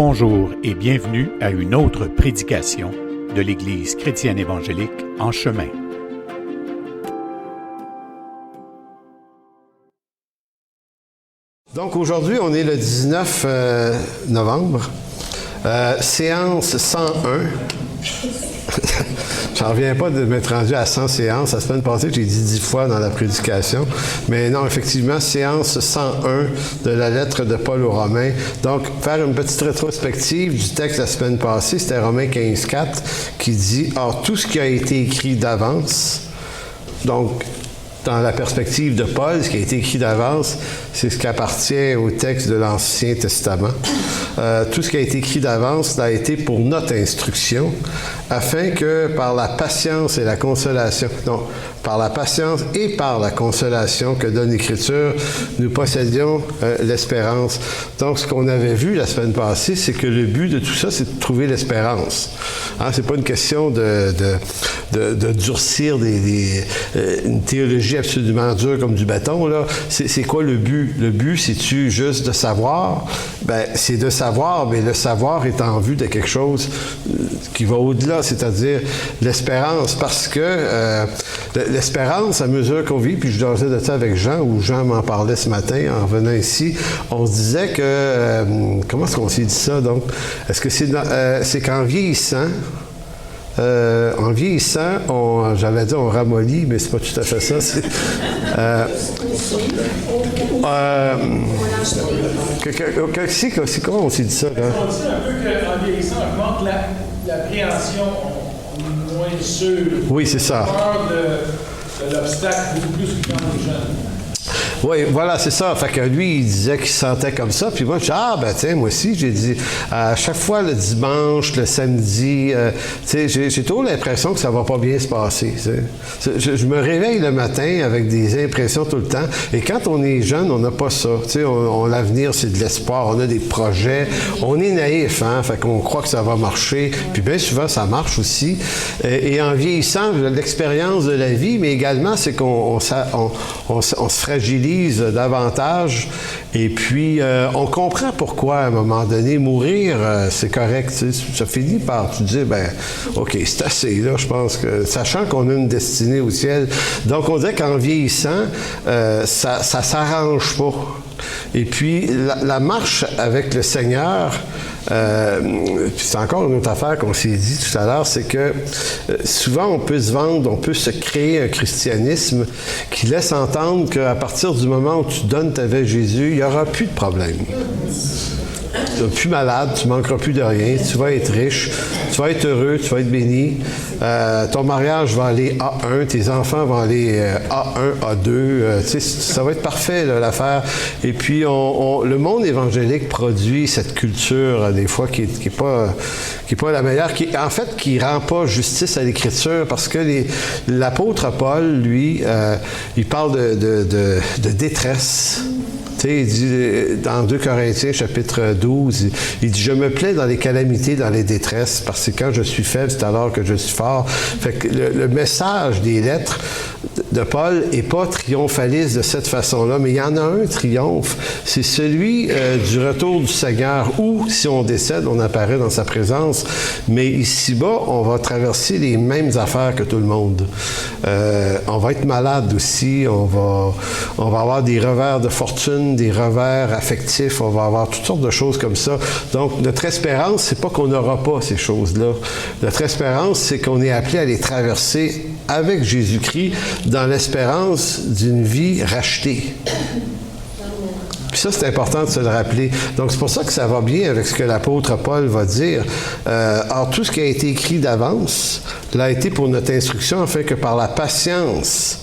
Bonjour et bienvenue à une autre prédication de l'Église chrétienne évangélique En Chemin. Donc aujourd'hui, on est le 19 novembre, séance 101. J'en reviens pas de m'être rendu à 100 séances. La semaine passée, j'ai dit 10 fois dans la prédication. Mais non, effectivement, séance 101 de la lettre de Paul aux Romains. Donc, faire une petite rétrospective du texte la semaine passée, c'était Romains 15:4 qui dit « Or, tout ce qui a été écrit d'avance, donc, dans la perspective de Paul, ce qui a été écrit d'avance, c'est ce qui appartient au texte de l'Ancien Testament. Tout ce qui a été écrit d'avance a été pour notre instruction, afin que par la patience et la consolation, non, par la patience et par la consolation que donne l'Écriture, nous possédions l'espérance. Donc, ce qu'on avait vu la semaine passée, c'est que le but de tout ça, c'est de trouver l'espérance. Hein, c'est pas une question de durcir une théologie absolument dure comme du béton, là. C'est quoi le but? Le but, c'est-tu juste de savoir? Ben, c'est de savoir, mais le savoir est en vue de quelque chose qui va au-delà, c'est-à-dire l'espérance. Parce que l'espérance, à mesure qu'on vit, puis je jasais de ça avec Jean, où Jean m'en parlait ce matin en venant ici, on se disait que... comment est-ce qu'on s'est dit ça, donc? Est-ce que c'est qu'en vieillissant, j'avais dit on ramollit, mais c'est pas tout à fait ça. C'est comment on s'est dit ça? Là? On dit un peu qu'en vieillissant, on augmente l'appréhension, on est moins sûr. Oui, c'est ça. On a peur de l'obstacle beaucoup plus que quand on est jeune. Oui, voilà, c'est ça. Fait que lui, il disait qu'il se sentait comme ça. Puis moi, je dis, tiens, moi aussi, j'ai dit, à chaque fois, le dimanche, le samedi, j'ai toujours l'impression que ça va pas bien se passer. Je me réveille le matin avec des impressions tout le temps. Et quand on est jeune, on n'a pas ça. L'avenir, c'est de l'espoir. On a des projets. On est naïf, hein? Fait qu'on croit que ça va marcher. Puis bien souvent, ça marche aussi. Et en vieillissant, l'expérience de la vie, mais également, c'est qu'on se fragilise davantage et puis on comprend pourquoi à un moment donné mourir c'est correct, ça finit par tu dis ok, c'est assez là, je pense que sachant qu'on a une destinée au ciel, donc on dirait qu'en vieillissant ça s'arrange pas. Et puis la marche avec le Seigneur, c'est encore une autre affaire qu'on s'est dit tout à l'heure, c'est que souvent on peut se vendre, on peut se créer un christianisme qui laisse entendre qu'à partir du moment où tu donnes ta vie à Jésus, il n'y aura plus de problème. Tu ne seras plus malade, tu ne manqueras plus de rien, tu vas être riche, tu vas être heureux, tu vas être béni. Ton mariage va aller A1, tes enfants vont aller A1, A2. Ça va être parfait, là, l'affaire. Et puis, le monde évangélique produit cette culture, des fois, qui est pas la meilleure, qui rend pas justice à l'Écriture, parce que l'apôtre Paul, lui, il parle de détresse. Il dit, dans 2 Corinthiens, chapitre 12, il dit « Je me plais dans les calamités, dans les détresses, parce que quand je suis faible, c'est alors que je suis fort. » Fait que le message des lettres de Paul n'est pas triomphaliste de cette façon-là, mais il y en a un triomphe. C'est celui du retour du Seigneur, où, si on décède, on apparaît dans sa présence. Mais ici-bas, on va traverser les mêmes affaires que tout le monde. On va être malade aussi, on va avoir des revers de fortune, des revers affectifs, on va avoir toutes sortes de choses comme ça. Donc, notre espérance, c'est pas qu'on n'aura pas ces choses-là. Notre espérance, c'est qu'on est appelé à les traverser avec Jésus-Christ dans l'espérance d'une vie rachetée. Puis ça, c'est important de se le rappeler. Donc, c'est pour ça que ça va bien avec ce que l'apôtre Paul va dire. Or, tout ce qui a été écrit d'avance l'a été pour notre instruction, afin que par la patience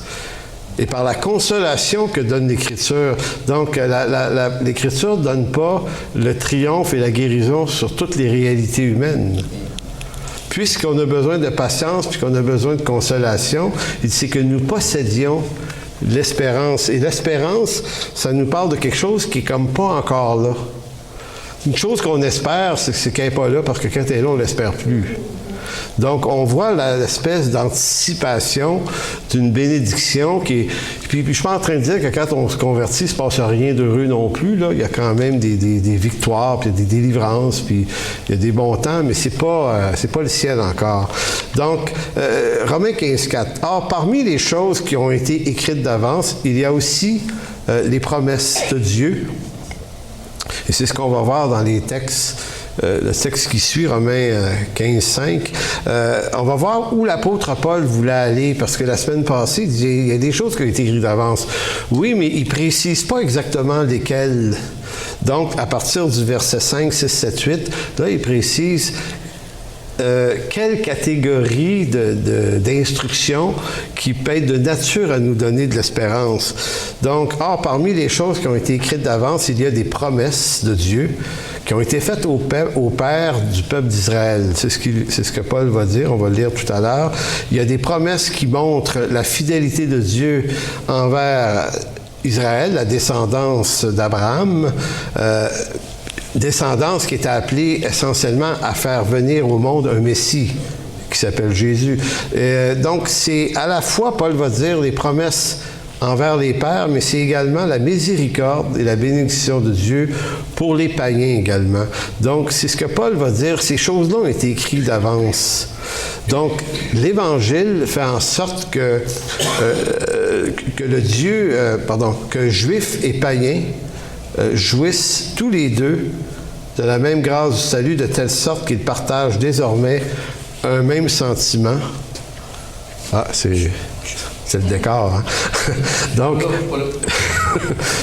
et par la consolation que donne l'Écriture. Donc, l'Écriture ne donne pas le triomphe et la guérison sur toutes les réalités humaines. Puisqu'on a besoin de patience, puisqu'on a besoin de consolation, c'est que nous possédions l'espérance. Et l'espérance, ça nous parle de quelque chose qui est comme pas encore là. Une chose qu'on espère, c'est qu'elle n'est pas là, parce que quand elle est là, on ne l'espère plus. Donc, on voit l'espèce d'anticipation d'une bénédiction qui est... Puis je suis pas en train de dire que quand on se convertit, il ne se passe rien d'heureux non plus. Là. Il y a quand même des victoires, puis il y a des délivrances, puis il y a des bons temps, mais c'est pas le ciel encore. Donc, Romains 15:4. Or, parmi les choses qui ont été écrites d'avance, il y a aussi les promesses de Dieu. Et c'est ce qu'on va voir dans les textes. Le texte qui suit, Romains 15:5, on va voir où l'apôtre Paul voulait aller, parce que la semaine passée, il disait, il y a des choses qui ont été écrites d'avance. Oui, mais il ne précise pas exactement lesquelles. Donc, à partir du verset 5, 6, 7, 8, là, il précise quelle catégorie d'instruction qui peut être de nature à nous donner de l'espérance. Donc, or, parmi les choses qui ont été écrites d'avance, il y a des promesses de Dieu qui ont été faites au père du peuple d'Israël. C'est ce que Paul va dire, on va le lire tout à l'heure. Il y a des promesses qui montrent la fidélité de Dieu envers Israël, la descendance d'Abraham, descendance qui était appelée essentiellement à faire venir au monde un Messie qui s'appelle Jésus. Donc, c'est à la fois, Paul va dire, les promesses envers les pères, mais c'est également la miséricorde et la bénédiction de Dieu pour les païens également. Donc, c'est ce que Paul va dire, ces choses-là ont été écrites d'avance. Donc, l'Évangile fait en sorte que que Juifs et païens jouissent tous les deux de la même grâce du salut, de telle sorte qu'ils partagent désormais un même sentiment. Ah, c'est le décor, hein? Donc,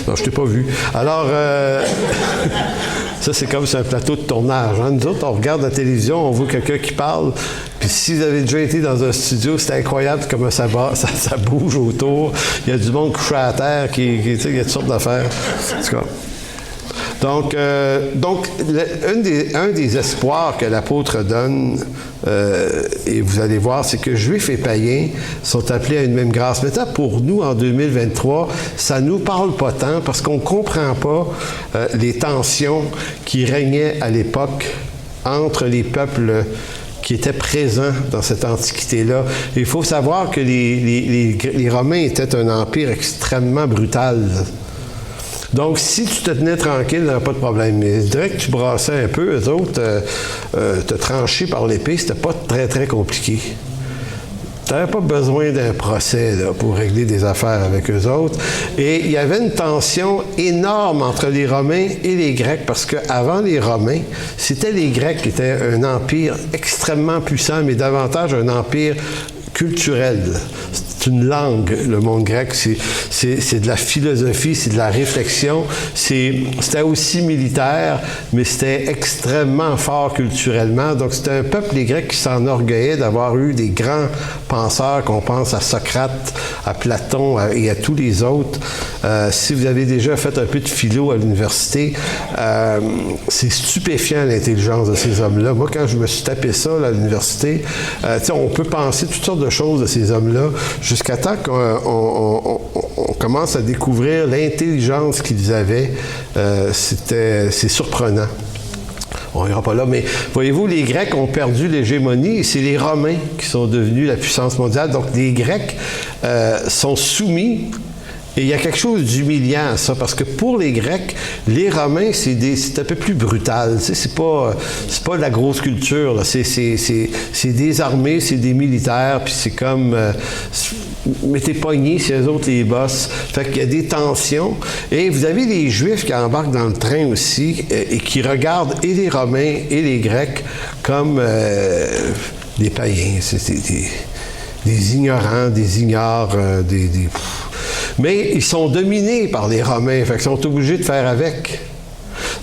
non, je t'ai pas vu. Alors, ça, c'est comme sur un plateau de tournage. Hein? Nous autres, on regarde la télévision, on voit quelqu'un qui parle, puis si vous avez déjà été dans un studio, c'est incroyable comment ça bouge autour. Il y a du monde couché à terre, il y a toutes sortes d'affaires. En tout cas. Donc, un des espoirs que l'apôtre donne, et vous allez voir, c'est que Juifs et païens sont appelés à une même grâce. Maintenant, pour nous, en 2023, ça ne nous parle pas tant parce qu'on ne comprend pas les tensions qui régnaient à l'époque entre les peuples qui étaient présents dans cette antiquité-là. Il faut savoir que les Romains étaient un empire extrêmement brutal. Donc, si tu te tenais tranquille, il n'y avait pas de problème. Mais je dirais que tu brassais un peu, eux autres, te trancher par l'épée, c'était pas très, très compliqué. Tu n'avais pas besoin d'un procès là, pour régler des affaires avec eux autres. Et il y avait une tension énorme entre les Romains et les Grecs, parce qu'avant les Romains, c'était les Grecs qui étaient un empire extrêmement puissant, mais davantage un empire culturel. C'est une langue, le monde grec, c'est de la philosophie, c'est de la réflexion, c'était aussi militaire, mais c'était extrêmement fort culturellement. Donc, c'était un peuple, les Grecs, qui s'enorgueillait d'avoir eu des grands penseurs, qu'on pense à Socrate, à Platon et à tous les autres. Si vous avez déjà fait un peu de philo à l'université, c'est stupéfiant l'intelligence de ces hommes-là. Moi, quand je me suis tapé ça là, à l'université, on peut penser toutes sortes de choses de ces hommes-là, jusqu'à temps qu'on commence à découvrir l'intelligence qu'ils avaient. C'est surprenant. On n'ira pas là, mais voyez-vous, les Grecs ont perdu l'hégémonie et c'est les Romains qui sont devenus la puissance mondiale. Donc, les Grecs sont soumis. Et il y a quelque chose d'humiliant à ça, parce que pour les Grecs, les Romains, c'est un peu plus brutal. Tu sais, c'est pas de la grosse culture, là. C'est des armées, c'est des militaires, puis c'est comme... mettez pognés, c'est eux autres les boss. Fait qu'il y a des tensions. Et vous avez les Juifs qui embarquent dans le train aussi et qui regardent et les Romains et les Grecs comme des païens. C'est des ignorants, des ignores, mais ils sont dominés par les Romains, fait qu'ils sont obligés de faire avec.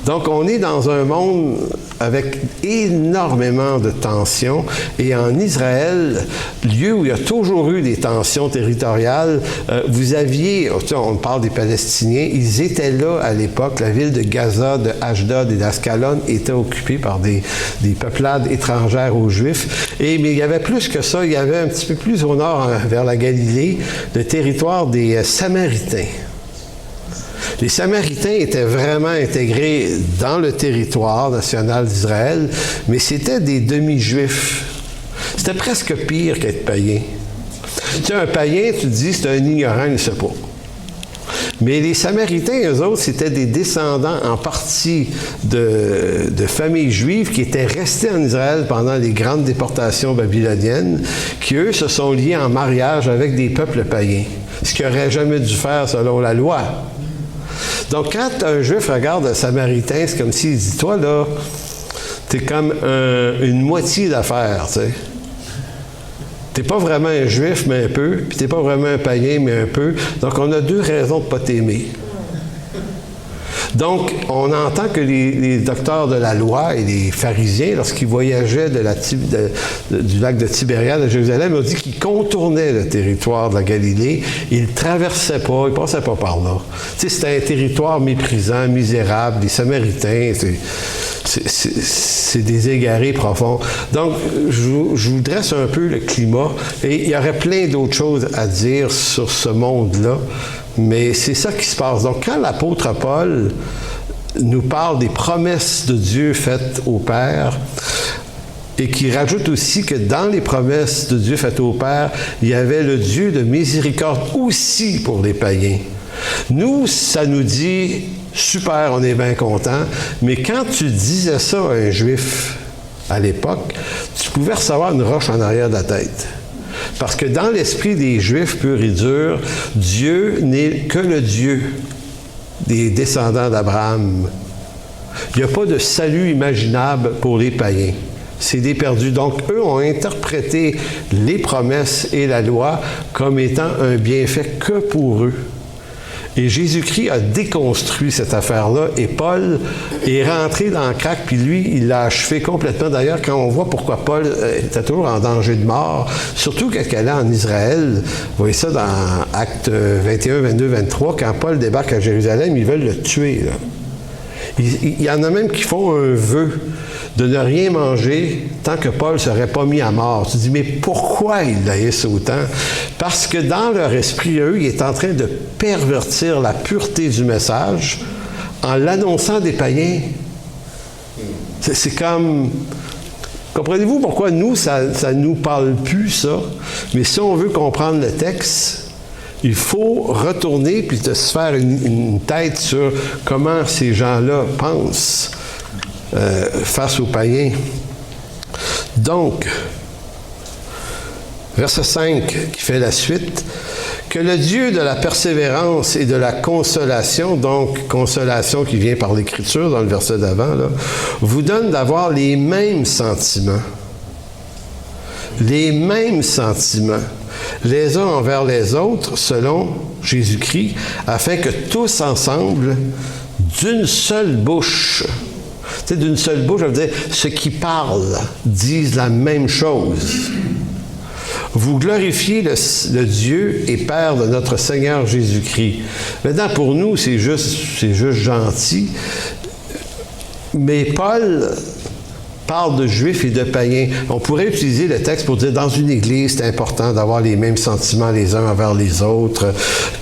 Donc, on est dans un monde avec énormément de tensions. Et en Israël, lieu où il y a toujours eu des tensions territoriales, vous aviez, on parle des Palestiniens, ils étaient là à l'époque. La ville de Gaza, de Ashdod et d'Ascalon était occupée par des peuplades étrangères aux Juifs. Mais il y avait plus que ça. Il y avait un petit peu plus au nord, vers la Galilée, le territoire des Samaritains. Les Samaritains étaient vraiment intégrés dans le territoire national d'Israël, mais c'était des demi-juifs. C'était presque pire qu'être païen. Tu sais, un païen, tu te dis, c'est un ignorant, il ne sait pas. Mais les Samaritains, eux autres, c'était des descendants en partie de familles juives qui étaient restées en Israël pendant les grandes déportations babyloniennes, qui, eux, se sont liés en mariage avec des peuples païens, ce qu'ils n'auraient jamais dû faire selon la loi. Donc, quand un Juif regarde un Samaritain, c'est comme s'il dit, toi, là, t'es comme une moitié d'affaires, tu sais. T'es pas vraiment un Juif, mais un peu, puis t'es pas vraiment un païen, mais un peu. Donc, on a deux raisons de pas t'aimer. Donc, on entend que les docteurs de la loi et les pharisiens, lorsqu'ils voyageaient du lac de Tibériade à Jérusalem, ont dit qu'ils contournaient le territoire de la Galilée. Ils ne traversaient pas, ils ne passaient pas par là. Tu sais, c'était un territoire méprisant, misérable. Les Samaritains, c'est des égarés profonds. Donc, je vous dresse un peu le climat. Et il y aurait plein d'autres choses à dire sur ce monde-là. Mais c'est ça qui se passe. Donc, quand l'apôtre Paul nous parle des promesses de Dieu faites au Père, et qui rajoute aussi que dans les promesses de Dieu faites au Père, il y avait le Dieu de miséricorde aussi pour les païens. Nous, ça nous dit, super, on est bien content, mais quand tu disais ça à un Juif à l'époque, tu pouvais recevoir une roche en arrière de la tête. Parce que dans l'esprit des Juifs purs et durs, Dieu n'est que le Dieu des descendants d'Abraham. Il n'y a pas de salut imaginable pour les païens. C'est des perdus. Donc, eux ont interprété les promesses et la loi comme étant un bienfait que pour eux. Et Jésus-Christ a déconstruit cette affaire-là et Paul est rentré dans le crack, puis lui, il l'a achevé complètement. D'ailleurs, quand on voit pourquoi Paul était toujours en danger de mort, surtout quand il allait en Israël, vous voyez ça dans Actes 21, 22, 23, quand Paul débarque à Jérusalem, ils veulent le tuer, là. Il y en a même qui font un vœu de ne rien manger tant que Paul ne serait pas mis à mort. Tu te dis, mais pourquoi ils l'haïssent autant? Parce que dans leur esprit, eux, il est en train de pervertir la pureté du message en l'annonçant des païens. C'est comme... Comprenez-vous pourquoi nous, ça ne nous parle plus, ça? Mais si on veut comprendre le texte, il faut retourner puis de se faire une tête sur comment ces gens-là pensent face aux païens. Donc, verset 5 qui fait la suite, que le Dieu de la persévérance et de la consolation, donc consolation qui vient par l'Écriture dans le verset d'avant, là, vous donne d'avoir les mêmes sentiments. Les mêmes sentiments. Les uns envers les autres, selon Jésus-Christ, afin que tous ensemble, d'une seule bouche, tu sais, d'une seule bouche, je veux dire, ceux qui parlent disent la même chose. Vous glorifiez le Dieu et Père de notre Seigneur Jésus-Christ. Maintenant, pour nous, c'est juste gentil, mais Paul parle de juifs et de païens. On pourrait utiliser le texte pour dire, dans une église, c'est important d'avoir les mêmes sentiments les uns envers les autres,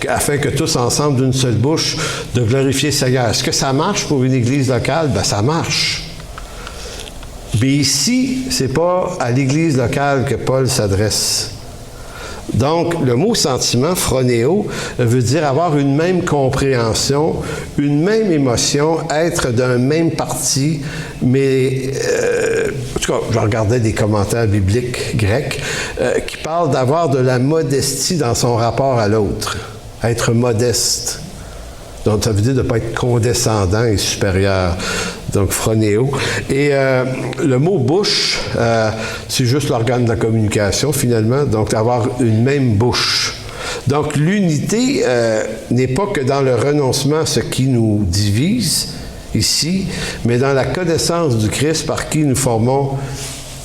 afin que tous ensemble, d'une seule bouche, de glorifier le Seigneur. Est-ce que ça marche pour une église locale? Ben, ça marche. Mais ici, c'est pas à l'église locale que Paul s'adresse. Donc, le mot sentiment, phronéo, veut dire avoir une même compréhension, une même émotion, être d'un même parti, mais, en tout cas, je regardais des commentaires bibliques grecs qui parlent d'avoir de la modestie dans son rapport à l'autre, être modeste. Donc, ça veut dire de ne pas être condescendant et supérieur. Donc, phronéo. Et le mot bouche, c'est juste l'organe de la communication, finalement. Donc, avoir une même bouche. Donc, l'unité n'est pas que dans le renoncement, ce qui nous divise ici, mais dans la connaissance du Christ par qui nous formons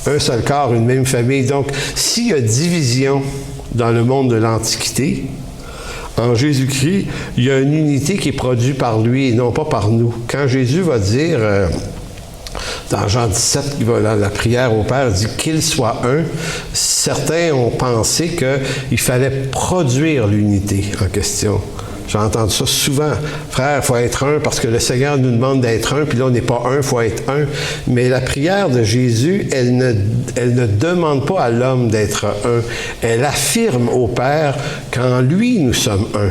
un seul corps, une même famille. Donc, s'il y a division dans le monde de l'Antiquité, en Jésus-Christ, il y a une unité qui est produite par lui et non pas par nous. Quand Jésus va dire, dans Jean 17, la prière au Père dit qu'il soit un, certains ont pensé qu'il fallait produire l'unité en question. J'ai entendu ça souvent. Frère, il faut être un parce que le Seigneur nous demande d'être un, puis là, on n'est pas un, il faut être un. Mais la prière de Jésus, elle ne demande pas à l'homme d'être un. Elle affirme au Père qu'en lui, nous sommes un.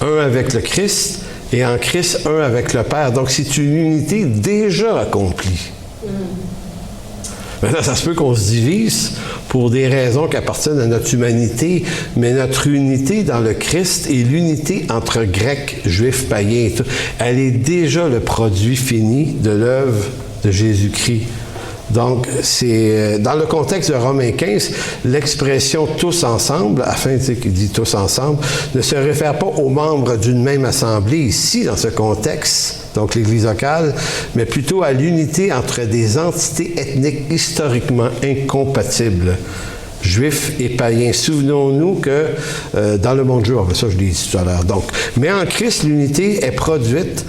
Un avec le Christ et en Christ, un avec le Père. Donc, c'est une unité déjà accomplie. Maintenant, ça se peut qu'on se divise pour des raisons qui appartiennent à notre humanité, mais notre unité dans le Christ et l'unité entre Grecs, Juifs, païens, et tout, elle est déjà le produit fini de l'œuvre de Jésus-Christ. Donc, c'est dans le contexte de Romains 15, l'expression « tous ensemble », afin qu'il dit « tous ensemble », ne se réfère pas aux membres d'une même assemblée ici, dans ce contexte, donc l'Église locale, mais plutôt à l'unité entre des entités ethniques historiquement incompatibles, juifs et païens. Souvenons-nous que dans le monde juif, ça je l'ai dit tout à l'heure, donc, mais en Christ, l'unité est produite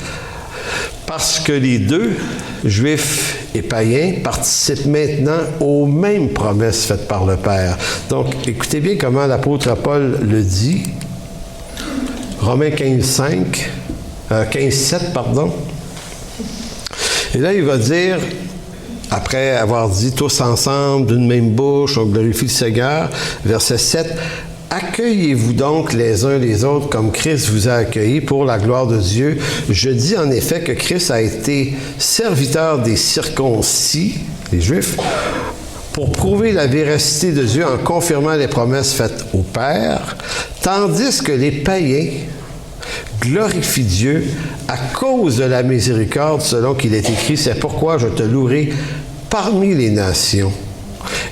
parce que les deux, juifs et païens, participent maintenant aux mêmes promesses faites par le Père. Donc, écoutez bien comment l'apôtre Paul le dit. Romains 15:7, pardon. Et là, il va dire, après avoir dit tous ensemble, d'une même bouche, on glorifie le Seigneur, verset 7, « Accueillez-vous donc les uns les autres comme Christ vous a accueillis pour la gloire de Dieu. Je dis en effet que Christ a été serviteur des circoncis, les Juifs, pour prouver la véracité de Dieu en confirmant les promesses faites au Père, tandis que les païens glorifient Dieu à cause de la miséricorde, selon qu'il est écrit, c'est pourquoi je te louerai parmi les nations.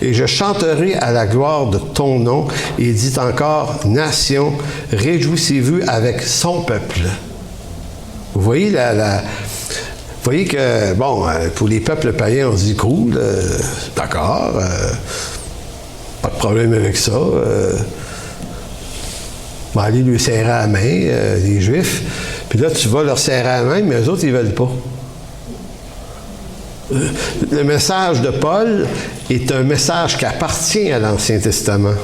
Et je chanterai à la gloire de ton nom. » Et il dit encore, « Nation, réjouissez-vous avec son peuple. » Vous voyez vous voyez que, bon, pour les peuples païens, on se dit, cool, d'accord, pas de problème avec ça. On va aller lui serrer la main, les Juifs. Puis là, tu vas leur serrer la main, mais eux autres, ils ne veulent pas. Le message de Paul est un message qui appartient à l'Ancien Testament.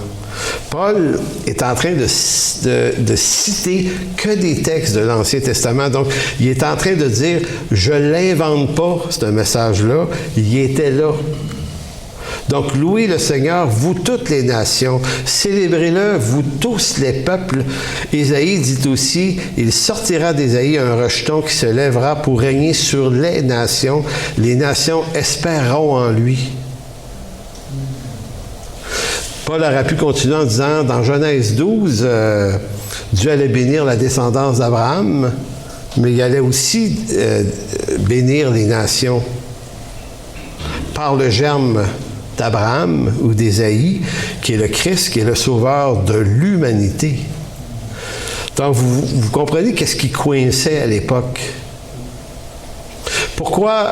Paul est en train de citer que des textes de l'Ancien Testament. Donc, il est en train de dire, je ne l'invente pas, ce message-là, il était là. Donc, louez le Seigneur, vous toutes les nations, célébrez-le, vous tous les peuples. Ésaïe dit aussi, il sortira d'Ésaïe un rejeton qui se lèvera pour régner sur les nations espéreront en lui. Paul aurait pu continuer en disant, dans Genèse 12, Dieu allait bénir la descendance d'Abraham, mais il allait aussi bénir les nations par le germe d'Abraham ou d'Ésaïe, qui est le Christ, qui est le sauveur de l'humanité. Donc, vous comprenez qu'est-ce qui coinçait à l'époque. Pourquoi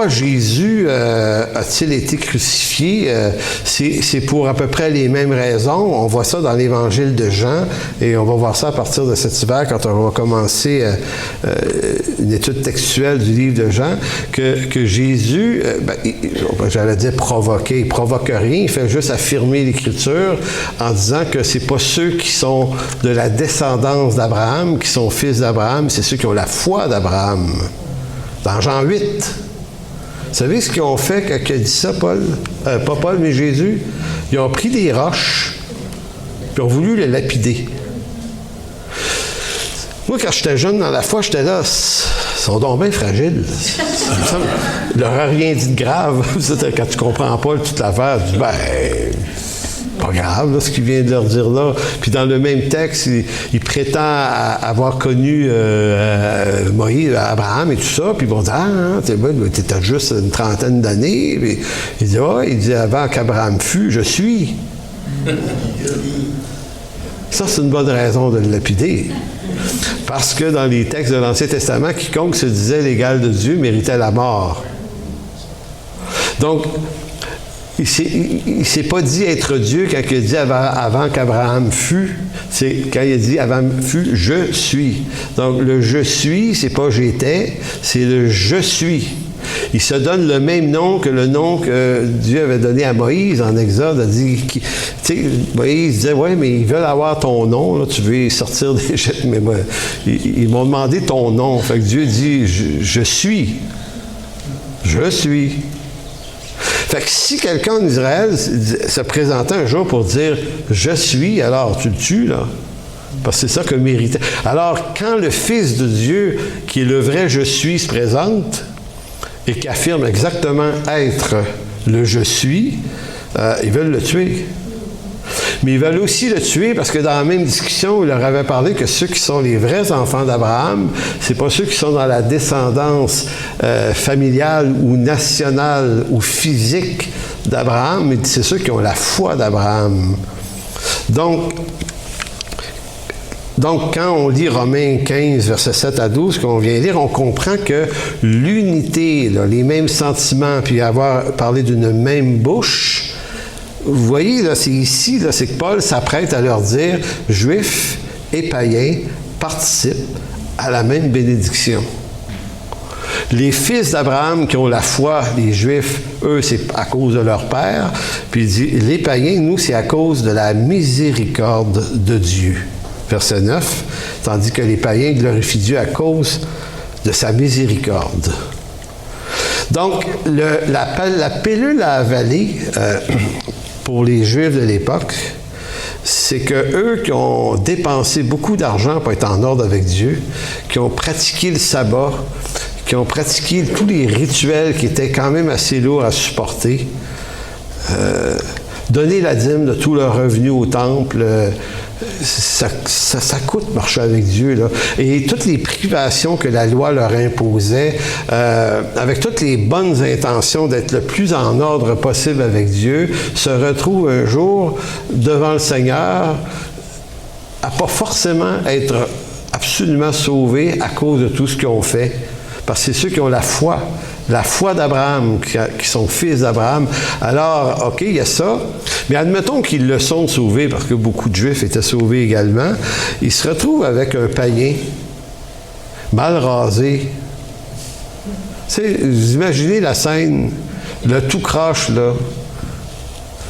Jésus a-t-il été crucifié? C'est pour à peu près les mêmes raisons. On voit ça dans l'Évangile de Jean et on va voir ça à partir de cet hiver quand on va commencer une étude textuelle du livre de Jean, que Jésus, j'allais dire provoquer, il ne provoque rien, il fait juste affirmer l'Écriture en disant que ce n'est pas ceux qui sont de la descendance d'Abraham, qui sont fils d'Abraham, c'est ceux qui ont la foi d'Abraham. Dans Jean 8, vous savez ce qu'ils ont fait quand il a dit ça, Paul? Pas Paul, mais Jésus. Ils ont pris des roches et ont voulu les lapider. Moi, quand j'étais jeune dans la foi, j'étais là, ils sont donc bien fragiles. Il leur a rien dit de grave. Quand tu comprends pas toute l'affaire, tu dis, pas grave, là, ce qu'il vient de leur dire là. Puis dans le même texte, il prétend avoir connu Moïse, Abraham et tout ça. Puis ils vont dire, t'étais juste une trentaine d'années. Puis il dit, avant qu'Abraham fût, je suis. Ça, c'est une bonne raison de le lapider. Parce que dans les textes de l'Ancien Testament, quiconque se disait l'égal de Dieu méritait la mort. Donc, il ne s'est pas dit être Dieu quand il a dit avant qu'Abraham fût. C'est quand il a dit avant fût, je suis. Donc, le je suis, c'est pas j'étais, c'est le je suis. il se donne le même nom que le nom que Dieu avait donné à Moïse en Exode. A dit, tu sais, Moïse disait, ouais, mais ils veulent avoir ton nom, là, tu veux sortir d'Égypte, mais moi, ils m'ont demandé ton nom. Fait que Dieu dit, je suis. Je suis. Fait que si quelqu'un en Israël se présentait un jour pour dire « Je suis », alors tu le tues, là. Parce que c'est ça que méritait. Alors, quand le Fils de Dieu, qui est le vrai « Je suis », se présente et qui affirme exactement être le « Je suis », ils veulent le tuer. Mais ils veulent aussi le tuer parce que dans la même discussion, il leur avait parlé que ceux qui sont les vrais enfants d'Abraham, c'est pas ceux qui sont dans la descendance familiale ou nationale ou physique d'Abraham, mais c'est ceux qui ont la foi d'Abraham. Donc, quand on lit Romains 15, versets 7 à 12, qu'on vient lire, on comprend que l'unité, là, les mêmes sentiments, puis avoir parlé d'une même bouche, vous voyez, là, c'est ici, là, c'est que Paul s'apprête à leur dire « Juifs et païens participent à la même bénédiction. » Les fils d'Abraham qui ont la foi, les Juifs, eux, c'est à cause de leur père. Puis il dit « Les païens, nous, c'est à cause de la miséricorde de Dieu. » Verset 9. Tandis que les païens glorifient Dieu à cause de sa miséricorde. Donc, la pilule à avaler pour les Juifs de l'époque, c'est que eux qui ont dépensé beaucoup d'argent pour être en ordre avec Dieu, qui ont pratiqué le sabbat, qui ont pratiqué tous les rituels qui étaient quand même assez lourds à supporter, donner la dîme de tout leur revenu au temple, ça coûte marcher avec Dieu, là. Et toutes les privations que la loi leur imposait, avec toutes les bonnes intentions d'être le plus en ordre possible avec Dieu, se retrouvent un jour devant le Seigneur à pas forcément être absolument sauvés à cause de tout ce qu'ils ont fait. Parce que c'est ceux qui ont la foi d'Abraham, qui sont fils d'Abraham. Alors, OK, il y a ça, mais admettons qu'ils le sont sauvés, parce que beaucoup de Juifs étaient sauvés également, ils se retrouvent avec un païen, mal rasé. Tu sais, vous imaginez la scène, le tout croche, là.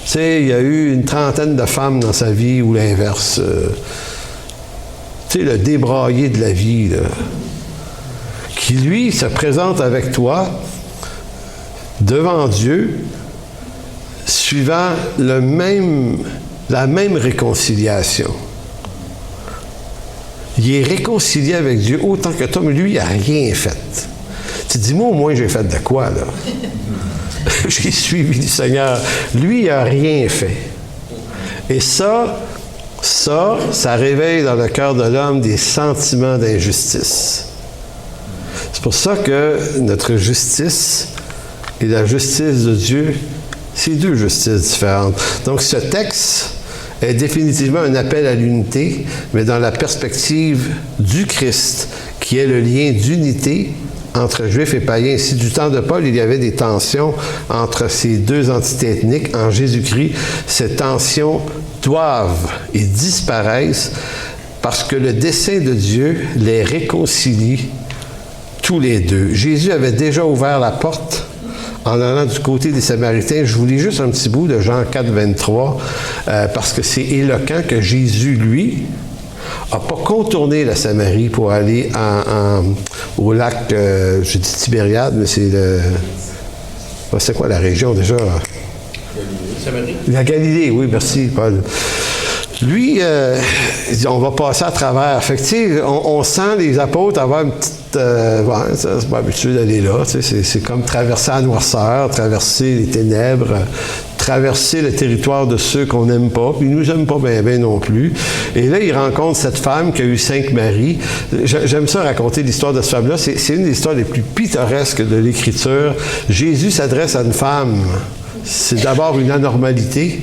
Tu sais, il y a eu une trentaine de femmes dans sa vie, ou l'inverse. Tu sais, le débraillé de la vie, là. Qui, lui, se présente avec toi devant Dieu, suivant la même réconciliation. Il est réconcilié avec Dieu autant que toi, mais lui, il n'a rien fait. Tu te dis, moi, au moins, j'ai fait de quoi, là? J'ai suivi le Seigneur. Lui, il n'a rien fait. Et ça réveille dans le cœur de l'homme des sentiments d'injustice. C'est pour ça que notre justice et la justice de Dieu, c'est deux justices différentes. Donc, ce texte est définitivement un appel à l'unité, mais dans la perspective du Christ, qui est le lien d'unité entre Juifs et païens. Si du temps de Paul, il y avait des tensions entre ces deux entités ethniques, en Jésus-Christ, ces tensions doivent et disparaissent parce que le dessein de Dieu les réconcilie tous les deux. Jésus avait déjà ouvert la porte en allant du côté des Samaritains. Je vous lis juste un petit bout de Jean 4, 23, parce que c'est éloquent que Jésus, lui, n'a pas contourné la Samarie pour aller au lac, je dis Tibériade, mais c'est le... C'est quoi la région déjà? Samarie. La Galilée, oui, merci, Paul. Lui, il dit, on va passer à travers. Fait que, tu sais, on sent les apôtres avoir une petite... c'est pas habitué d'aller là. C'est comme traverser la noirceur, traverser les ténèbres, traverser le territoire de ceux qu'on n'aime pas, puis ils nous aiment pas bien non plus. Et là, il rencontre cette femme qui a eu 5 maris. J'aime ça raconter l'histoire de cette femme-là. C'est une des histoires les plus pittoresques de l'Écriture. Jésus s'adresse à une femme. C'est d'abord une anormalité.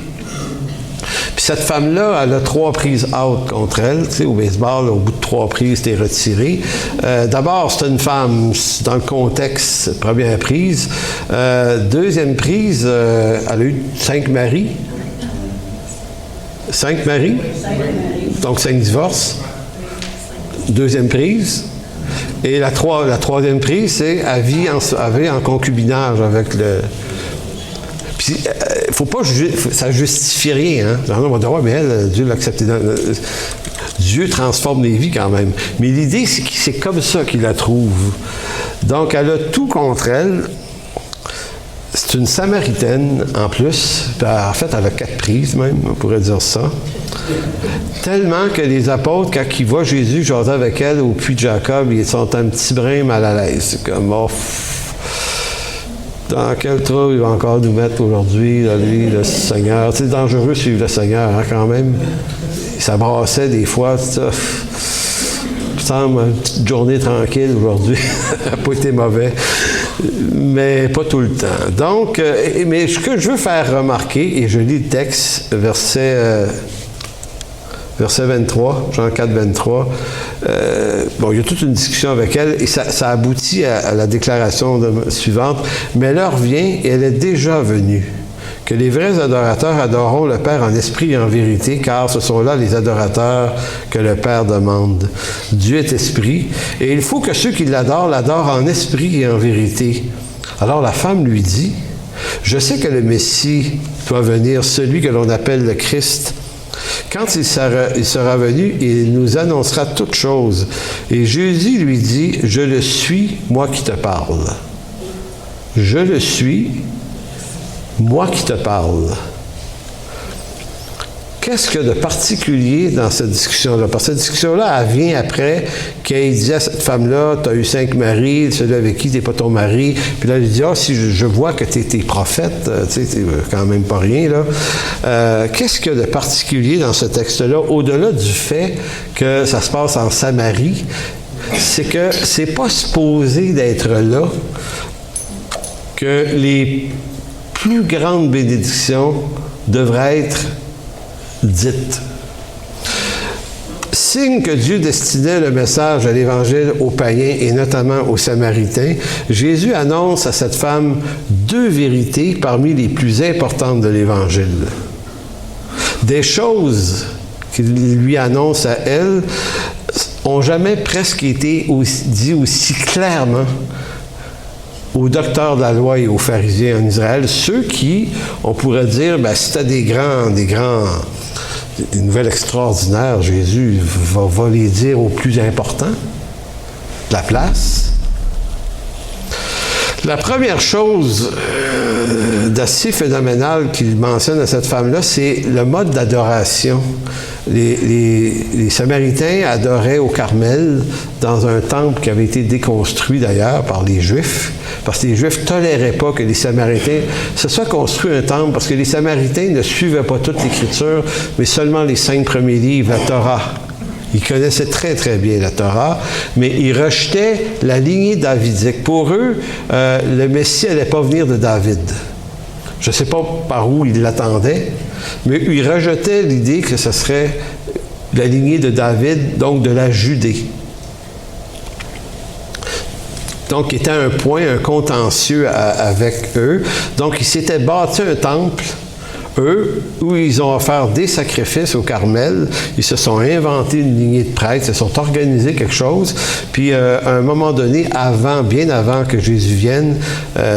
Puis cette femme-là, elle a 3 prises out contre elle. Tu sais, au baseball, au bout de 3 prises, t'es retiré. D'abord, c'est une femme, dans le contexte, première prise. Deuxième prise, elle a eu 5 maris. 5 maris? Donc 5 divorces. Deuxième prise. Et la troisième prise, c'est elle vit en concubinage avec le... Puis, faut pas juger, ça justifie rien. Hein? On va dire, ouais, mais elle, Dieu l'a accepté. Dieu transforme les vies quand même. Mais l'idée, c'est que c'est comme ça qu'il la trouve. Donc, elle a tout contre elle. C'est une Samaritaine, en plus. En fait, elle a 4 prises, même, on pourrait dire ça. Tellement que les apôtres, quand ils voient Jésus jaser avec elle au puits de Jacob, ils sont un petit brin mal à l'aise. C'est comme, oh, dans quel trou il va encore nous mettre aujourd'hui, là, lui, le Seigneur. C'est dangereux de suivre le Seigneur, hein, quand même. Ça brassait des fois, ça. Il semble une petite journée tranquille aujourd'hui. Ça n'a pas été mauvais. Mais pas tout le temps. Donc, mais ce que je veux faire remarquer, et je lis le texte, verset 23, Jean 4, 23. Il y a toute une discussion avec elle, et ça aboutit à la déclaration suivante. Mais l'heure vient, et elle est déjà venue, que les vrais adorateurs adoreront le Père en esprit et en vérité, car ce sont là les adorateurs que le Père demande. Dieu est esprit, et il faut que ceux qui l'adorent en esprit et en vérité. Alors la femme lui dit, « Je sais que le Messie doit venir, celui que l'on appelle le Christ. Quand il sera venu, il nous annoncera toutes choses. » Et Jésus lui dit, « Je le suis, moi qui te parle. » Je le suis, moi qui te parle. Qu'est-ce qu'il y a de particulier dans cette discussion-là? Parce que cette discussion-là, elle vient après qu'il dit à cette femme-là, tu as eu 5 maris, celui avec qui tu n'es pas ton mari. Puis là, il dit, si je vois que tu es prophète, tu sais, c'est quand même pas rien, là. Qu'est-ce qu'il y a de particulier dans ce texte-là, au-delà du fait que ça se passe en Samarie? C'est que c'est pas supposé d'être là que les plus grandes bénédictions devraient être dites. Signe que Dieu destinait le message de l'Évangile aux païens et notamment aux Samaritains, Jésus annonce à cette femme 2 vérités parmi les plus importantes de l'Évangile. Des choses qu'il lui annonce à elle n'ont jamais presque été dit aussi clairement aux docteurs de la loi et aux pharisiens en Israël, ceux qui, on pourrait dire, c'était des nouvelles extraordinaires, Jésus va les dire aux plus importants de la place. La première chose d'assez phénoménale qu'il mentionne à cette femme-là, c'est le mode d'adoration. Les Samaritains adoraient au Carmel, dans un temple qui avait été déconstruit d'ailleurs par les Juifs, parce que les Juifs ne toléraient pas que les Samaritains se soient construits un temple, parce que les Samaritains ne suivaient pas toute l'Écriture, mais seulement les 5 premiers livres, la Torah. Ils connaissaient très, très bien la Torah, mais ils rejetaient la lignée davidique. Pour eux, le Messie n'allait pas venir de David. Je ne sais pas par où ils l'attendaient, mais ils rejetaient l'idée que ce serait la lignée de David, donc de la Judée. Donc, il était un contentieux avec eux. Donc, ils s'étaient bâtis un temple, eux, où ils ont offert des sacrifices au Carmel. Ils se sont inventés une lignée de prêtres, ils se sont organisés quelque chose. Puis, à un moment donné, bien avant que Jésus vienne,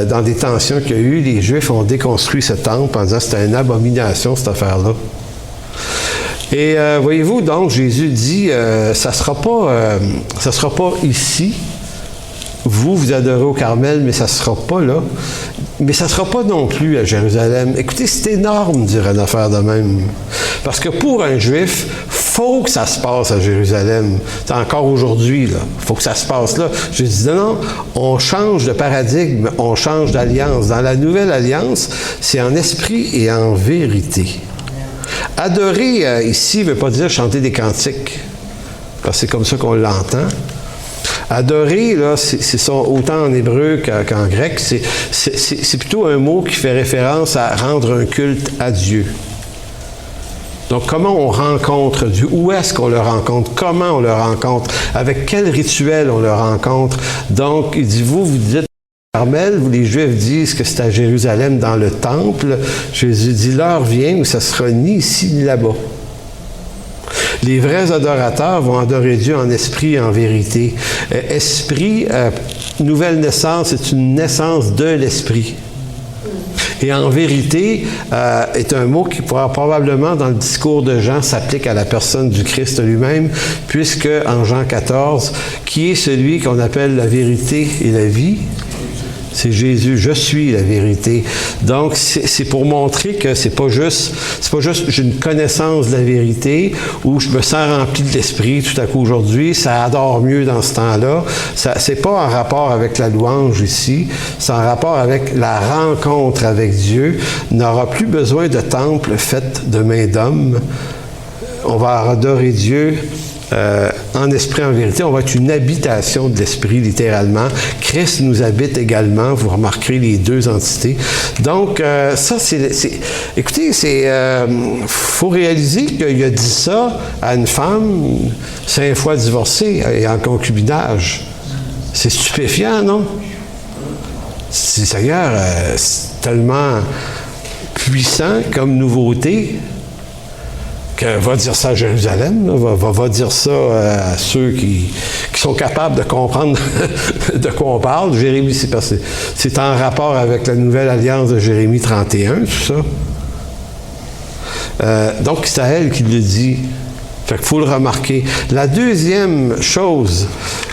dans des tensions qu'il y a eu, les Juifs ont déconstruit ce temple en disant que c'était une abomination, cette affaire-là. Et voyez-vous, donc, Jésus dit, ça sera pas ici. Vous adorez au Carmel, mais ça ne sera pas là. Mais ça ne sera pas non plus à Jérusalem. Écoutez, c'est énorme, dire une affaire de même. Parce que pour un Juif, il faut que ça se passe à Jérusalem. C'est encore aujourd'hui, là. Il faut que ça se passe là. Je dis non, on change de paradigme, on change d'alliance. Dans la nouvelle alliance, c'est en esprit et en vérité. Adorer, ici, ne veut pas dire chanter des cantiques. Parce que c'est comme ça qu'on l'entend. Adorer, là, c'est autant en hébreu qu'en grec, c'est plutôt un mot qui fait référence à rendre un culte à Dieu. Donc, comment on rencontre Dieu? Où est-ce qu'on le rencontre? Comment on le rencontre? Avec quel rituel on le rencontre? Donc, il dit, vous dites Carmel, les Juifs disent que c'est à Jérusalem, dans le temple. Jésus dit, l'heure vient où ça sera ni ici ni là-bas. Les vrais adorateurs vont adorer Dieu en esprit et en vérité. Esprit, nouvelle naissance, c'est une naissance de l'esprit. Et en vérité, est un mot qui pourra probablement, dans le discours de Jean, s'applique à la personne du Christ lui-même, puisque en Jean 14, qui est celui qu'on appelle la vérité et la vie? C'est Jésus, je suis la vérité. Donc, c'est pour montrer que c'est pas juste j'ai une connaissance de la vérité où je me sens rempli de l'esprit tout à coup aujourd'hui, ça adore mieux dans ce temps-là. C'est pas en rapport avec la louange ici, c'est en rapport avec la rencontre avec Dieu. On n'aura plus besoin de temple fait de mains d'hommes. On va adorer Dieu en esprit, en vérité. On va être une habitation de l'esprit, littéralement. Christ nous habite également. Vous remarquerez les deux entités. Donc, ça, écoutez, faut réaliser qu'il a dit ça à une femme 5 fois divorcée et en concubinage. C'est stupéfiant, non? Seigneur, c'est tellement puissant comme nouveauté. Va dire ça à Jérusalem, va dire ça à ceux qui sont capables de comprendre de quoi on parle. Jérémie, c'est en rapport avec la nouvelle alliance de Jérémie 31, tout ça. Donc, c'est à elle qu'il le dit. Fait qu'il faut le remarquer. La deuxième chose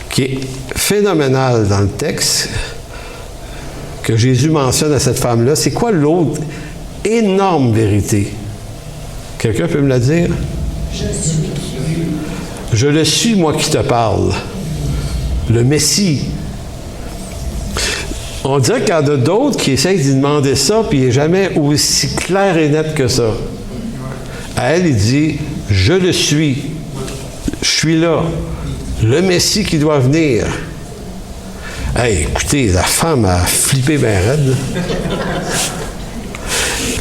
qui est phénoménale dans le texte, que Jésus mentionne à cette femme-là, c'est quoi l'autre énorme vérité? Quelqu'un peut me la dire? Je suis. Je le suis, moi qui te parle. Le Messie. On dirait qu'il y en a d'autres qui essayent d'y demander ça, puis il n'est jamais aussi clair et net que ça. À elle, il dit, je le suis. Je suis là. Le Messie qui doit venir. Hey, écoutez, la femme a flippé bien raide.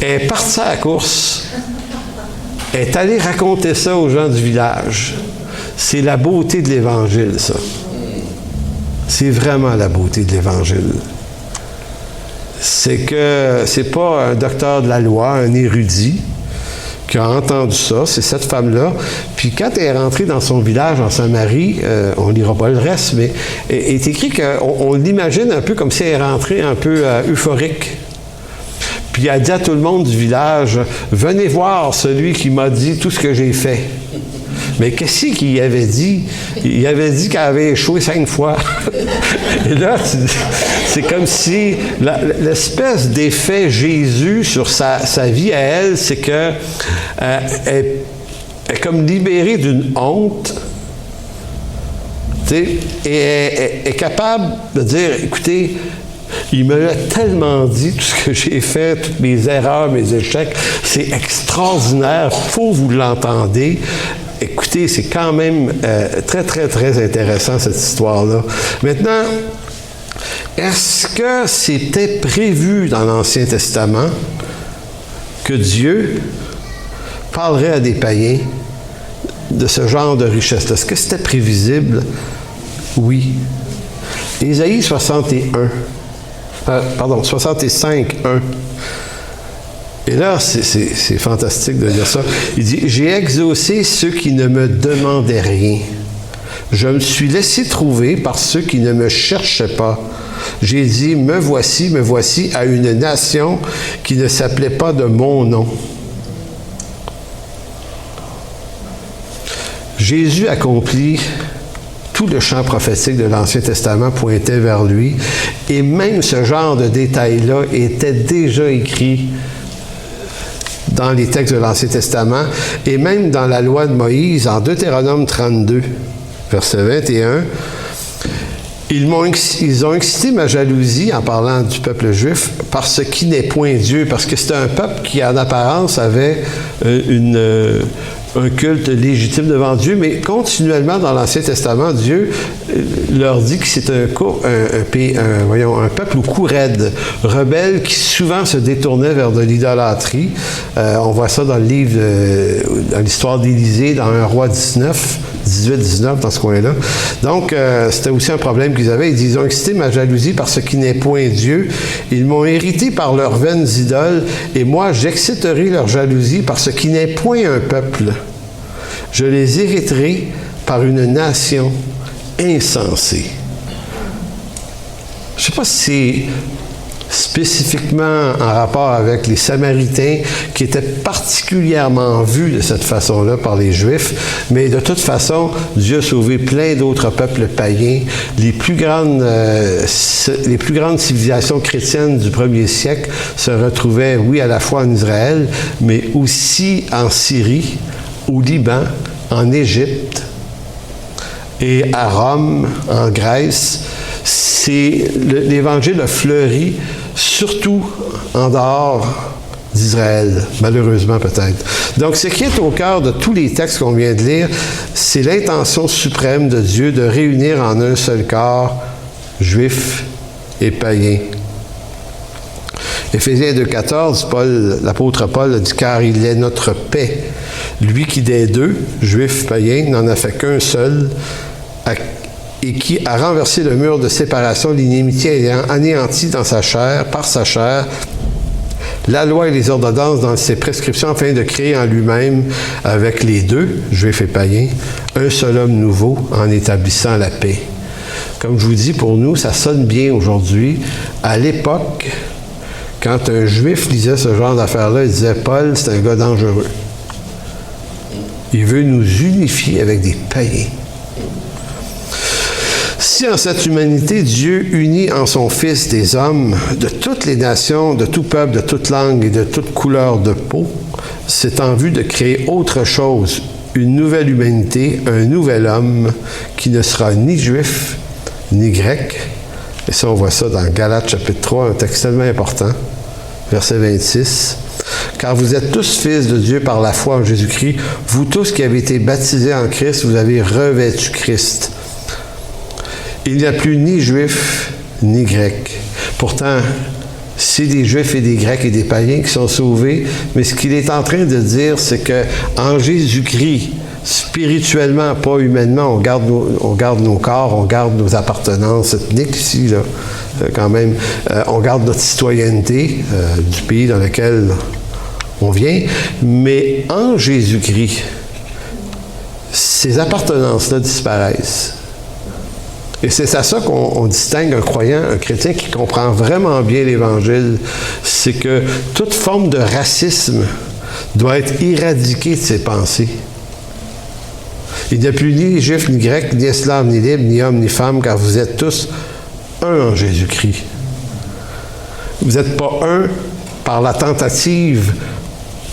Elle est partie à la course. Elle est allée raconter ça aux gens du village. C'est la beauté de l'Évangile, ça. C'est vraiment la beauté de l'Évangile. C'est que c'est pas un docteur de la loi, un érudit, qui a entendu ça, c'est cette femme-là. Puis quand elle est rentrée dans son village, en Samarie, on ne lira pas le reste, mais il est écrit qu'on l'imagine un peu comme si elle est rentrée un peu euphorique. Puis elle dit à tout le monde du village, « Venez voir celui qui m'a dit tout ce que j'ai fait. » Mais qu'est-ce qu'il avait dit? Il avait dit qu'elle avait échoué 5 fois. Et là, c'est comme si l'espèce d'effet Jésus sur sa vie à elle, c'est que elle est comme libérée d'une honte, et elle est capable de dire, écoutez, il me l'a tellement dit, tout ce que j'ai fait, toutes mes erreurs, mes échecs, c'est extraordinaire, il faut que vous l'entendez. Écoutez, c'est quand même très, très, très intéressant, cette histoire-là. Maintenant, est-ce que c'était prévu dans l'Ancien Testament que Dieu parlerait à des païens de ce genre de richesse-là? Est-ce que c'était prévisible? Oui. Ésaïe 65, 1. Et là, c'est fantastique de dire ça. Il dit, « J'ai exaucé ceux qui ne me demandaient rien. Je me suis laissé trouver par ceux qui ne me cherchaient pas. J'ai dit, me voici à une nation qui ne s'appelait pas de mon nom. » Jésus accomplit tout le champ prophétique de l'Ancien Testament pointait vers lui. Et même ce genre de détails-là était déjà écrit dans les textes de l'Ancien Testament et même dans la loi de Moïse, en Deutéronome 32, verset 21. Ils ont excité ma jalousie en parlant du peuple juif par ce qui n'est point Dieu, parce que c'était un peuple qui, en apparence, avait un culte légitime devant Dieu, mais continuellement dans l'Ancien Testament, Dieu leur dit que c'est un peuple au cou raide, rebelle, qui souvent se détournait vers de l'idolâtrie. On voit ça dans le livre, dans l'histoire d'Élisée, dans 1 Roi 18-19, dans ce coin-là. Donc, c'était aussi un problème qu'ils avaient. Ils ont excité ma jalousie par ce qui n'est point Dieu. Ils m'ont hérité par leurs vaines idoles, et moi, j'exciterai leur jalousie par ce qui n'est point un peuple. Je les hériterai par une nation insensée. Je ne sais pas si c'est spécifiquement en rapport avec les Samaritains qui étaient particulièrement vus de cette façon-là par les Juifs, mais de toute façon, Dieu a sauvé plein d'autres peuples païens. Les plus grandes civilisations chrétiennes du 1er siècle se retrouvaient, oui, à la fois en Israël, mais aussi en Syrie, au Liban, en Égypte et à Rome, en Grèce. L'Évangile a fleuri surtout en dehors d'Israël, malheureusement peut-être. Donc, ce qui est au cœur de tous les textes qu'on vient de lire, c'est l'intention suprême de Dieu de réunir en un seul corps juifs et païens. Éphésiens 2,14, l'apôtre Paul a dit « Car il est notre paix, lui qui des deux, juifs, païens, n'en a fait qu'un seul, et qui a renversé le mur de séparation, l'inimitié ayant anéanti dans sa chair, par sa chair, la loi et les ordonnances dans ses prescriptions, afin de créer en lui-même, avec les deux, juifs et païens, un seul homme nouveau, en établissant la paix. » Comme je vous dis, pour nous, ça sonne bien aujourd'hui. À l'époque, quand un juif lisait ce genre d'affaires-là, il disait « Paul, c'est un gars dangereux. Il veut nous unifier avec des païens. » Si en cette humanité, Dieu unit en son Fils des hommes de toutes les nations, de tout peuple, de toute langue et de toute couleur de peau, c'est en vue de créer autre chose, une nouvelle humanité, un nouvel homme qui ne sera ni juif ni grec. Et ça, on voit ça dans Galates chapitre 3, un texte tellement important, verset 26. Car vous êtes tous fils de Dieu par la foi en Jésus-Christ, vous tous qui avez été baptisés en Christ, vous avez revêtu Christ. Il n'y a plus ni juif ni grec. Pourtant, c'est des juifs et des grecs et des païens qui sont sauvés, mais ce qu'il est en train de dire, c'est que en Jésus-Christ, spirituellement, pas humainement, on garde nos corps, on garde nos appartenances ethniques ici, là, quand même, on garde notre citoyenneté du pays dans lequel on vient, mais en Jésus-Christ, ces appartenances-là disparaissent. Et c'est à ça qu'on distingue un croyant, un chrétien qui comprend vraiment bien l'Évangile. C'est que toute forme de racisme doit être éradiquée de ses pensées. Il n'y a plus ni juif, ni grec, ni esclave, ni libre, ni homme, ni femme, car vous êtes tous un en Jésus-Christ. Vous n'êtes pas un par la tentative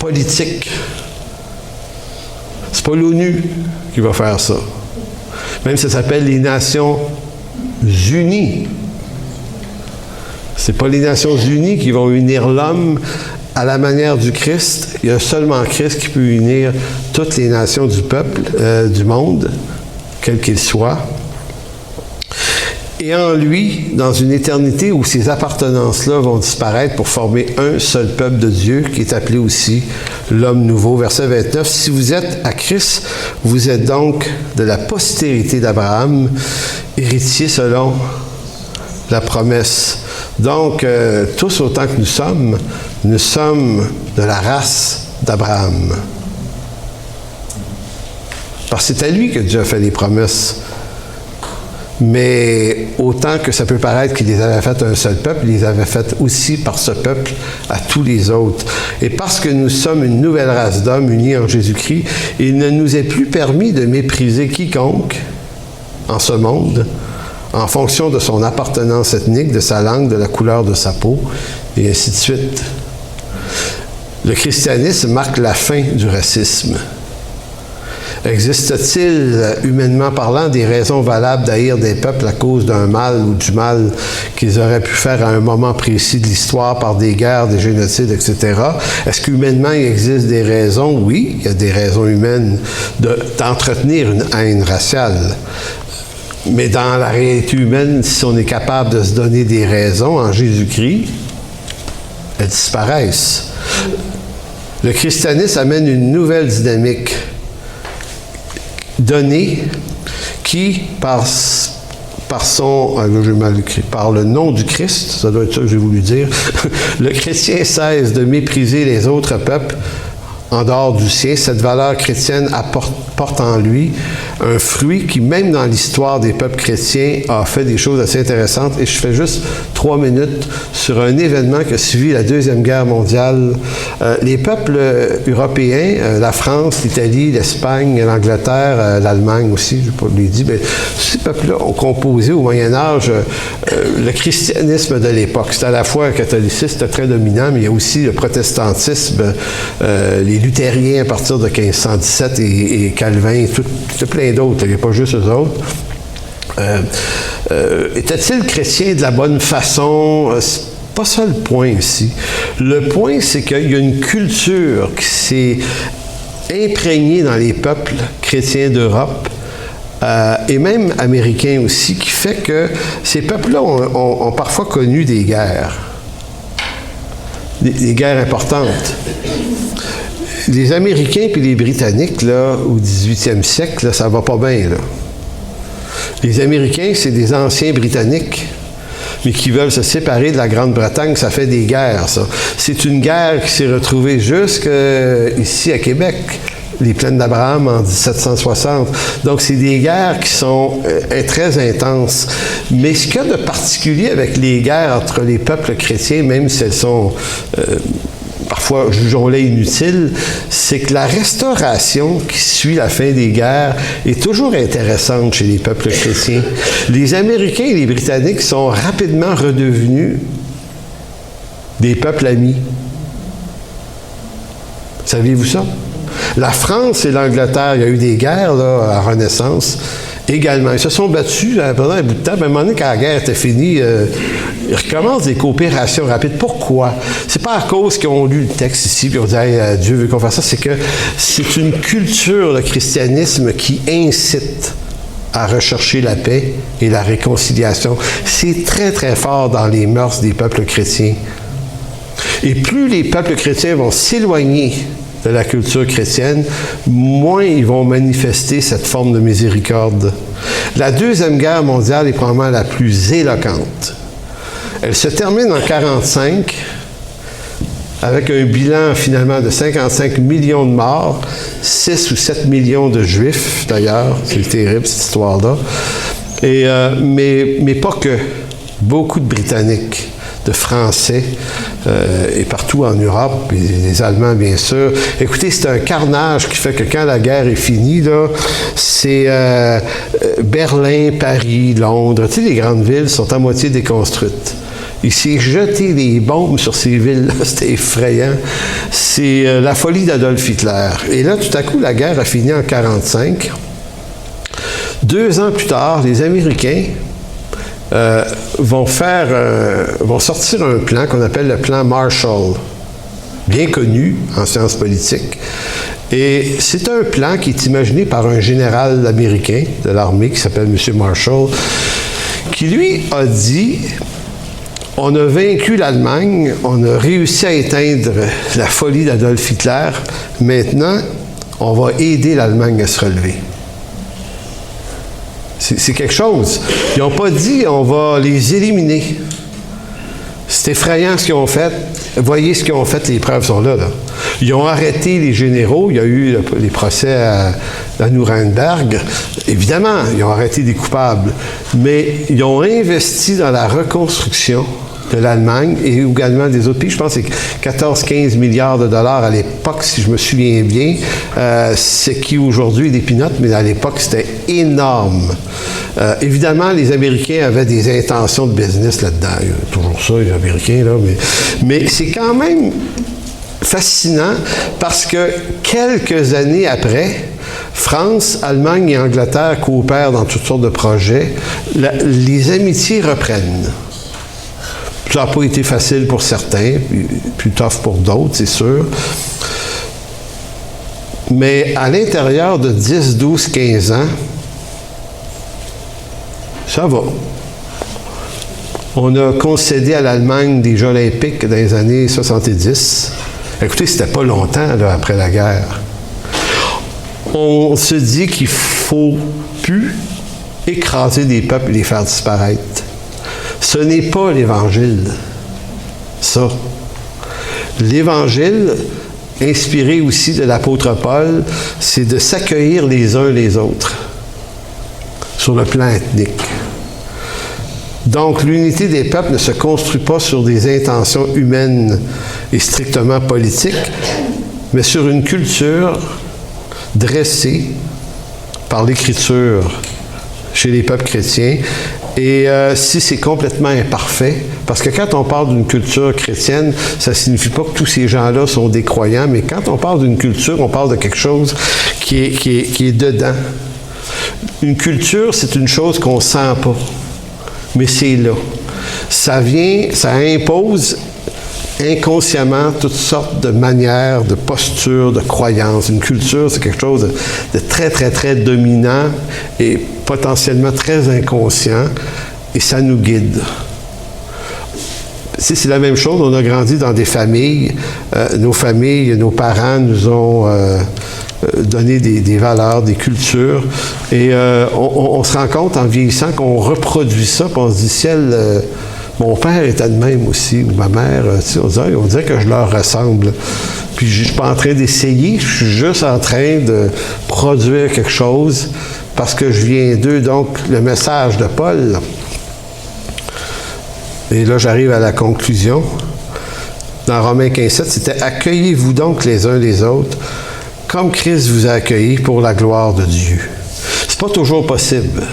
politique. C'est pas l'ONU qui va faire ça. Même ça s'appelle les Nations Unies. Ce n'est pas les Nations Unies qui vont unir l'homme à la manière du Christ. Il y a seulement Christ qui peut unir toutes les nations du peuple, du monde, quel qu'il soit. Et en lui, dans une éternité où ces appartenances-là vont disparaître pour former un seul peuple de Dieu, qui est appelé aussi l'homme nouveau. Verset 29, « Si vous êtes à Christ, vous êtes donc de la postérité d'Abraham, héritier selon la promesse. » Donc, tous autant que nous sommes de la race d'Abraham. Parce que c'est à lui que Dieu a fait les promesses. Mais autant que ça peut paraître qu'il les avait faites à un seul peuple, il les avait faites aussi par ce peuple à tous les autres. Et parce que nous sommes une nouvelle race d'hommes unis en Jésus-Christ, il ne nous est plus permis de mépriser quiconque en ce monde en fonction de son appartenance ethnique, de sa langue, de la couleur de sa peau, et ainsi de suite. Le christianisme marque la fin du racisme. Existe-t-il, humainement parlant, des raisons valables d'haïr des peuples à cause d'un mal ou du mal qu'ils auraient pu faire à un moment précis de l'histoire par des guerres, des génocides, etc.? Est-ce qu'humainement, il existe des raisons? Oui, il y a des raisons humaines d'entretenir une haine raciale. Mais dans la réalité humaine, si on est capable de se donner des raisons en Jésus-Christ, elles disparaissent. Le christianisme amène une nouvelle dynamique donnée qui, par le nom du Christ, ça doit être ça que j'ai voulu dire, le chrétien cesse de mépriser les autres peuples en dehors du sien. Cette valeur chrétienne porte en lui un fruit qui, même dans l'histoire des peuples chrétiens, a fait des choses assez intéressantes. Et je fais juste 3 minutes sur un événement qui a suivi la Deuxième Guerre mondiale. Les peuples européens, la France, l'Italie, l'Espagne, l'Angleterre, l'Allemagne aussi, je n'ai pas dit, mais ces peuples-là ont composé au Moyen Âge le christianisme de l'époque. C'était à la fois un catholicisme très dominant, mais il y a aussi le protestantisme, les luthériens à partir de 1517 et Calvin, tout plein d'autres, il n'y a pas juste eux autres. Était-il chrétien de la bonne façon? C'est pas ça le point ici. Le point, c'est qu'il y a une culture qui s'est imprégnée dans les peuples chrétiens d'Europe, et même américains aussi, qui fait que ces peuples-là ont parfois connu des guerres. Des guerres importantes. Les Américains puis les Britanniques, là, au 18e siècle, là, ça va pas bien, là. Les Américains, c'est des anciens Britanniques, mais qui veulent se séparer de la Grande-Bretagne, ça fait des guerres, ça. C'est une guerre qui s'est retrouvée jusqu'ici à Québec, les plaines d'Abraham en 1760. Donc, c'est des guerres qui sont très intenses. Mais ce qu'il y a de particulier avec les guerres entre les peuples chrétiens, même si elles sont parfois, jugeons-les inutiles, c'est que la restauration qui suit la fin des guerres est toujours intéressante chez les peuples chrétiens. Les Américains et les Britanniques sont rapidement redevenus des peuples amis. Saviez-vous ça? La France et l'Angleterre, il y a eu des guerres là, à la Renaissance également. Ils se sont battus pendant un bout de temps. Mais à un moment donné, quand la guerre était finie, ils recommencent des coopérations rapides. Pourquoi? C'est pas à cause qu'ils ont lu le texte ici et ont dit hey, Dieu veut qu'on fasse ça. C'est que c'est une culture, le christianisme, qui incite à rechercher la paix et la réconciliation. C'est très, très fort dans les mœurs des peuples chrétiens. Et plus les peuples chrétiens vont s'éloigner de la culture chrétienne, moins ils vont manifester cette forme de miséricorde. La Deuxième Guerre mondiale est probablement la plus éloquente. Elle se termine en 1945 avec un bilan finalement de 55 millions de morts, 6 ou 7 millions de Juifs d'ailleurs. C'est terrible cette histoire-là. Mais pas que. Beaucoup de Britanniques, de Français, et partout en Europe, et les Allemands, bien sûr. Écoutez, c'est un carnage qui fait que quand la guerre est finie, là, c'est Berlin, Paris, Londres, tu sais, les grandes villes sont à moitié déconstruites. Il s'est jeté des bombes sur ces villes-là, c'était effrayant. C'est la folie d'Adolf Hitler. Et là, tout à coup, la guerre a fini en 1945. 2 ans plus tard, les Américains vont sortir un plan qu'on appelle le plan Marshall, bien connu en sciences politiques. Et c'est un plan qui est imaginé par un général américain de l'armée qui s'appelle M. Marshall, qui lui a dit on a vaincu l'Allemagne, on a réussi à éteindre la folie d'Adolf Hitler, maintenant on va aider l'Allemagne à se relever. C'est quelque chose. Ils n'ont pas dit on va les éliminer. C'est effrayant ce qu'ils ont fait. Voyez ce qu'ils ont fait, les preuves sont là. Ils ont arrêté les généraux. Il y a eu les procès à Nuremberg. Évidemment, ils ont arrêté des coupables. Mais ils ont investi dans la reconstruction de l'Allemagne et également des autres pays. Je pense que c'est 14-15 milliards de dollars à l'époque, si je me souviens bien. Ce qui aujourd'hui est des peanuts, mais à l'époque, c'était énorme. Évidemment, les Américains avaient des intentions de business là-dedans. Il y a toujours ça, les Américains, là. Mais c'est quand même fascinant parce que quelques années après, France, Allemagne et Angleterre coopèrent dans toutes sortes de projets. Les amitiés reprennent. Ça n'a pas été facile pour certains, plus tough pour d'autres, c'est sûr. Mais à l'intérieur de 10, 12, 15 ans, ça va. On a concédé à l'Allemagne des Jeux olympiques dans les années 70. Écoutez, c'était pas longtemps là, après la guerre. On se dit qu'il ne faut plus écraser des peuples et les faire disparaître. Ce n'est pas l'Évangile, ça. L'Évangile inspiré aussi de l'apôtre Paul, c'est de s'accueillir les uns les autres sur le plan ethnique. Donc, l'unité des peuples ne se construit pas sur des intentions humaines et strictement politiques, mais sur une culture dressée par l'Écriture chez les peuples chrétiens. Et si c'est complètement imparfait, parce que quand on parle d'une culture chrétienne, ça ne signifie pas que tous ces gens-là sont des croyants, mais quand on parle d'une culture, on parle de quelque chose qui est dedans. Une culture, c'est une chose qu'on ne sent pas, mais c'est là. Ça impose inconsciemment toutes sortes de manières, de postures, de croyances. Une culture, c'est quelque chose de très, très, très dominant et potentiellement très inconscient, et ça nous guide. C'est la même chose, on a grandi dans des familles. Nos familles, nos parents nous ont donné des valeurs, des cultures, et on se rend compte en vieillissant qu'on reproduit ça, puis on se dit, ciel... Mon père était de même aussi, ou ma mère, on dirait que je leur ressemble. Puis je ne suis pas en train d'essayer, je suis juste en train de produire quelque chose parce que je viens d'eux. Donc, le message de Paul, et là j'arrive à la conclusion, dans Romains 15,7, c'était « Accueillez-vous donc les uns les autres, comme Christ vous a accueillis pour la gloire de Dieu. » C'est pas toujours possible.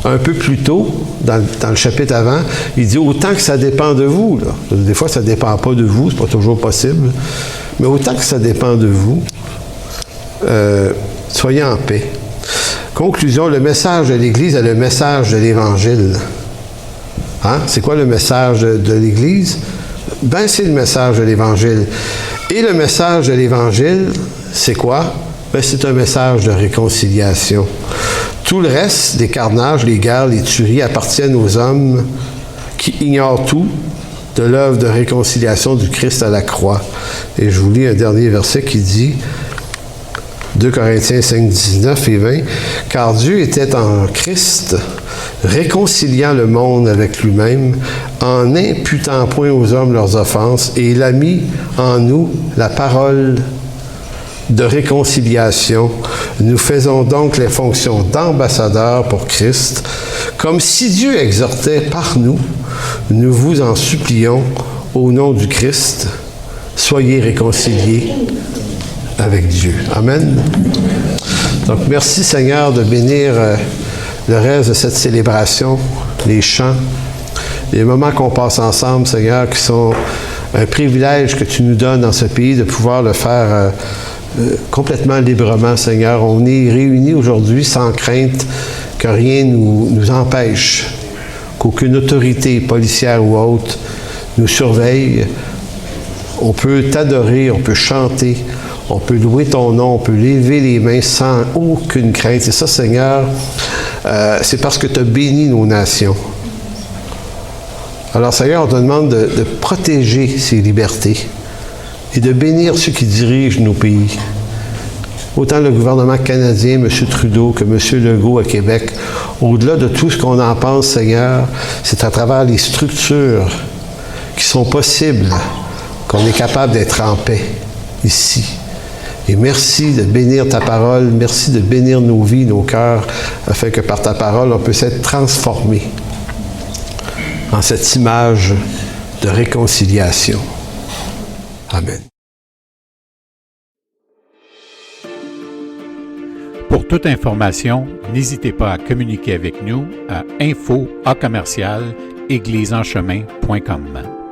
Un peu plus tôt, dans le chapitre avant, il dit « Autant que ça dépend de vous. » Des fois, ça ne dépend pas de vous, c'est pas toujours possible. Mais autant que ça dépend de vous, soyez en paix. Conclusion, le message de l'Église est le message de l'Évangile. Hein? C'est quoi le message de l'Église? Ben, c'est le message de l'Évangile. Et le message de l'Évangile, c'est quoi? Ben, c'est un message de réconciliation. Tout le reste des carnages, les guerres, les tueries appartiennent aux hommes qui ignorent tout de l'œuvre de réconciliation du Christ à la croix. Et je vous lis un dernier verset qui dit, 2 Corinthiens 5, 19 et 20, « Car Dieu était en Christ, réconciliant le monde avec lui-même, en n'imputant point aux hommes leurs offenses, et il a mis en nous la parole de réconciliation. Nous faisons donc les fonctions d'ambassadeurs pour Christ, comme si Dieu exhortait par nous. Nous vous en supplions, au nom du Christ, soyez réconciliés avec Dieu. » Amen. Donc, merci Seigneur de bénir le reste de cette célébration, les chants, les moments qu'on passe ensemble, Seigneur, qui sont un privilège que tu nous donnes dans ce pays de pouvoir le faire complètement librement, Seigneur. On est réunis aujourd'hui sans crainte que rien nous empêche, qu'aucune autorité policière ou autre nous surveille. On peut t'adorer, on peut chanter, on peut louer ton nom, on peut lever les mains sans aucune crainte. Et ça, Seigneur, c'est parce que tu as béni nos nations. Alors, Seigneur, on te demande de protéger ces libertés et de bénir ceux qui dirigent nos pays. Autant le gouvernement canadien, M. Trudeau, que M. Legault à Québec. Au-delà de tout ce qu'on en pense, Seigneur, c'est à travers les structures qui sont possibles qu'on est capable d'être en paix ici. Et merci de bénir ta parole, merci de bénir nos vies, nos cœurs, afin que par ta parole, on puisse être transformé en cette image de réconciliation. Amen. Pour toute information, n'hésitez pas à communiquer avec nous à info@église-en-chemin.com.